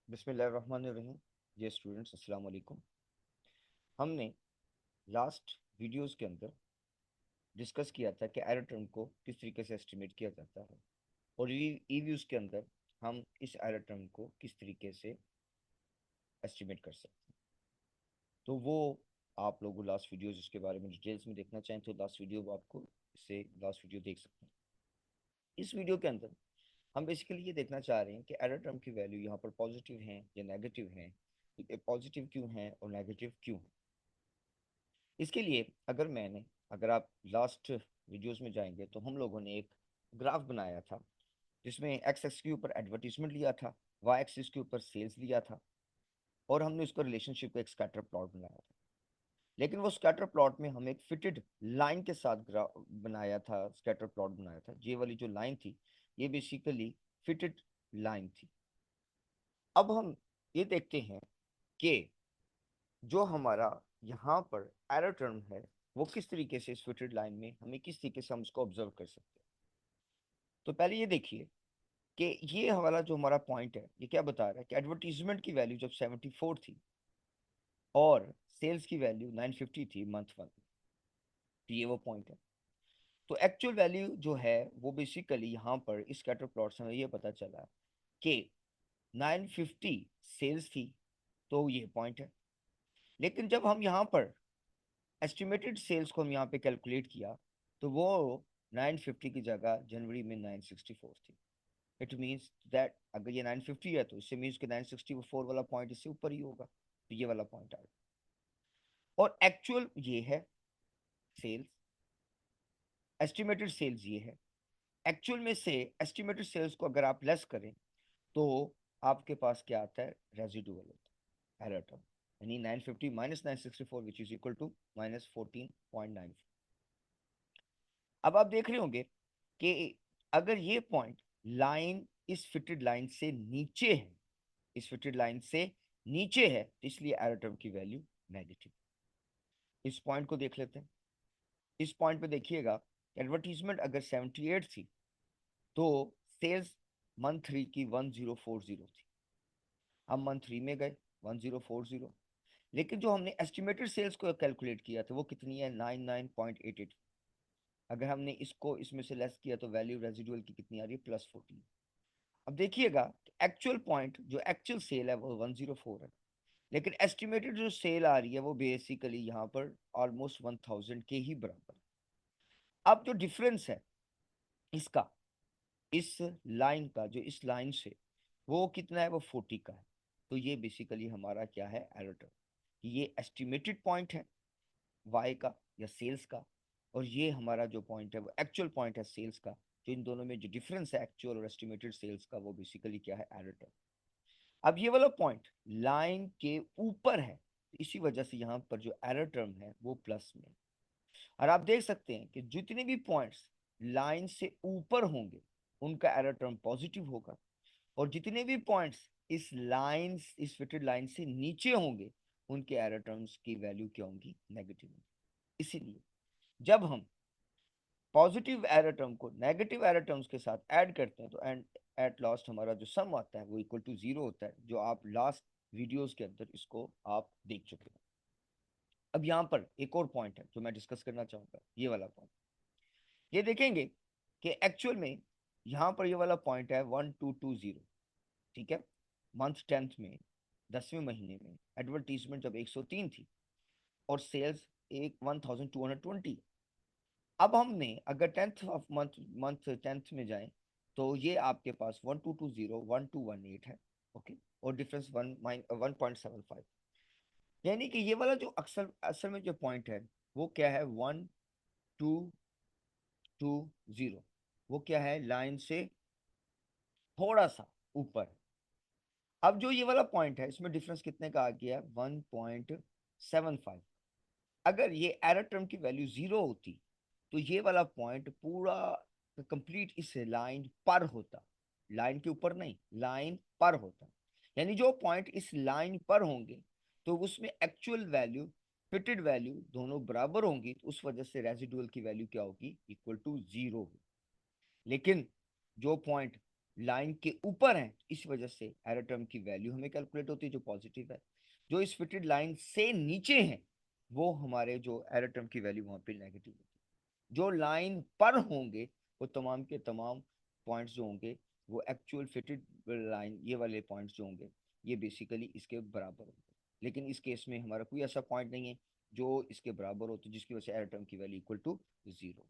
बिस्मिल्लाहिर्रहमानिर्रहीम। ये स्टूडेंट्स अस्सलाम वालेकुम। हमने लास्ट वीडियोस के अंदर डिस्कस किया था कि एरर टर्म को किस तरीके से एस्टिमेट किया जाता है, और ईव्यूज के अंदर हम इस एरर टर्म को किस तरीके से एस्टिमेट कर सकते हैं। तो वो आप लोग लास्ट वीडियोस इसके बारे में डिटेल्स में देखना चाहें तो लास्ट वीडियो आपको इससे लास्ट वीडियो देख सकते हैं। इस वीडियो के अंदर हम बेसिकली ये देखना चाह रहे हैं कि एरर टर्म की वैल्यू यहाँ पर पॉजिटिव है या नेगेटिव है, पॉजिटिव क्यों है और नेगेटिव क्यों है। इसके लिए अगर आप लास्ट वीडियोस में जाएंगे तो हम लोगों ने एक ग्राफ बनाया था जिसमें एक्स एक्स के ऊपर एडवर्टीजमेंट लिया था, वाई एक्सिस के ऊपर सेल्स लिया था, और हमने उसका रिलेशनशिप का एक स्कैटर प्लॉट बनाया था। लेकिन वो स्कैटर प्लॉट में हम एक फिटेड लाइन के साथ बनाया था, स्कैटर प्लॉट बनाया था। ये वाली जो लाइन थी ये बेसिकली फिटेड लाइन थी। अब हम ये देखते हैं कि जो हमारा यहाँ पर एरर टर्म है वो किस तरीके से इस फिटेड लाइन में हमें किस तरीके से हम उसको ऑब्जर्व कर सकते हैं। तो पहले ये देखिए कि ये हमारा जो हमारा पॉइंट है ये क्या बता रहा है कि एडवर्टीजमेंट की वैल्यू जब 74 थी और सेल्स की वैल्यू 950 थी मंथ वन। तो ये वो पॉइंट है। तो एक्चुअल वैल्यू जो है वो बेसिकली यहाँ पर इस स्कैटर प्लॉट से हमें ये पता चला कि 950 सेल्स थी, तो ये पॉइंट है। लेकिन जब हम यहाँ पर एस्टिमेटेड सेल्स को हम यहाँ पे कैलकुलेट किया तो वो 950 की जगह जनवरी में 964 थी। इट मीन्स दैट अगर ये 950 है तो इससे मीन्स कि 964 वाला पॉइंट इससे ऊपर ही होगा, तो ये वाला पॉइंट आएगा। और एक्चुअल ये है सेल्स, एस्टिमेटेड सेल्स ये है। एक्चुअल में से एस्टिमेटेड सेल्स को अगर आप लेस करें तो आपके पास क्या आता है, रेजिडुअल होता है, एरर टर्म। यानी 950 minus 964 which is equal to minus 14.9। अब आप देख रहे होंगे कि अगर ये पॉइंट लाइन इस फिटेड लाइन से नीचे है, इस फिटेड लाइन से नीचे है, तो इसलिए एरर टर्म की वैल्यू नेगेटिव। इस पॉइंट को देख लेते हैं। इस पॉइंट पे देखिएगा, एडवर्टीजमेंट अगर 78 थी तो सेल्स मंथ थ्री की 1040 थी। हम मंथ थ्री में गए 1040, लेकिन जो हमने एस्टिमेटेड सेल्स को कैलकुलेट किया था वो कितनी है, 99.88। अगर हमने इसको इसमें से लेस किया तो वैल्यू रेजिडुअल की कितनी आ रही है, +14। अब देखिएगा एक्चुअल पॉइंट जो एक्चुअल सेल है वो 104 है, लेकिन एस्टिमेटेड जो सेल आ रही है वो बेसिकली यहाँ पर ऑलमोस्ट 1000 के ही बराबर है। अब जो डिफरेंस है इसका, इस लाइन का, जो इस लाइन से वो कितना है, वो 40 का है। तो ये बेसिकली हमारा क्या है, एरर टर्म। ये एस्टिमेटेड पॉइंट है वाई का या सेल्स का, और ये हमारा जो पॉइंट है वो एक्चुअल पॉइंट है सेल्स का। जो इन दोनों में जो डिफरेंस है एक्चुअल और एस्टिमेटेड सेल्स का, वो बेसिकली क्या है, एरर टर्म। अब ये वाला पॉइंट लाइन के ऊपर है, तो इसी वजह से यहाँ पर जो एरर टर्म है वो प्लस में। और आप देख सकते हैं कि जितने भी पॉइंट्स लाइन से ऊपर होंगे उनका एरर टर्म पॉजिटिव होगा, और जितने भी पॉइंट्स इस फिटेड लाइन से नीचे होंगे उनके एरर टर्म्स की वैल्यू क्या होंगी, नेगेटिव होंगी। इसीलिए जब हम पॉजिटिव एरर टर्म को नेगेटिव एरर टर्म्स के साथ ऐड करते हैं तो एंड एट लास्ट हमारा जो सम आता है वो इक्वल टू जीरो होता है, जो आप लास्ट वीडियोस के अंदर इसको आप देख चुके हैं। अब यहाँ पर एक और पॉइंट है जो मैं डिस्कस करना चाहूंगा, ये वाला पॉइंट। ये देखेंगे कि एक्चुअल में यहाँ पर ये वाला पॉइंट है 1220। ठीक है, मंथ टेंथ में, 10वें महीने में एडवर्टीजमेंट जब 103 थी और सेल्स एक 1220। अब हमने अगर tenth of month month tenth में जाएं तो ये आपके पास 1220 1218 है। ओके, और डिफरेंस 1.75। यानी कि ये वाला जो अक्सर असल में जो पॉइंट है वो क्या है, 1220। वो क्या है, लाइन से थोड़ा सा ऊपर। अब जो ये वाला पॉइंट है इसमें डिफरेंस कितने का आ गया, 1.75। अगर ये एरर टर्म की वैल्यू जीरो होती तो ये वाला पॉइंट पूरा कंप्लीट इस लाइन पर होता, लाइन के ऊपर नहीं, लाइन पर होता। यानी जो पॉइंट इस लाइन पर होंगे तो उसमें एक्चुअल वैल्यू, फिटेड वैल्यू दोनों बराबर होंगी, तो उस वजह से रेजिडुअल की वैल्यू क्या होगी, इक्वल टू जीरो होगी। लेकिन जो पॉइंट लाइन के ऊपर हैं, इस वजह से एरर टर्म की वैल्यू हमें कैलकुलेट होती है जो पॉजिटिव है। जो इस फिटेड लाइन से नीचे हैं वो हमारे जो एरर टर्म की वैल्यू वहां पे नेगेटिव होती है। जो लाइन पर होंगे वो तमाम के तमाम पॉइंट्स जो होंगे वो एक्चुअल फिटेड लाइन, ये वाले पॉइंट्स जो होंगे ये बेसिकली इसके बराबर होंगे। लेकिन इस केस में हमारा कोई ऐसा पॉइंट नहीं है जो इसके बराबर हो तो जिसकी वजह से एरर टर्म की वैल्यू इक्वल टू जीरो।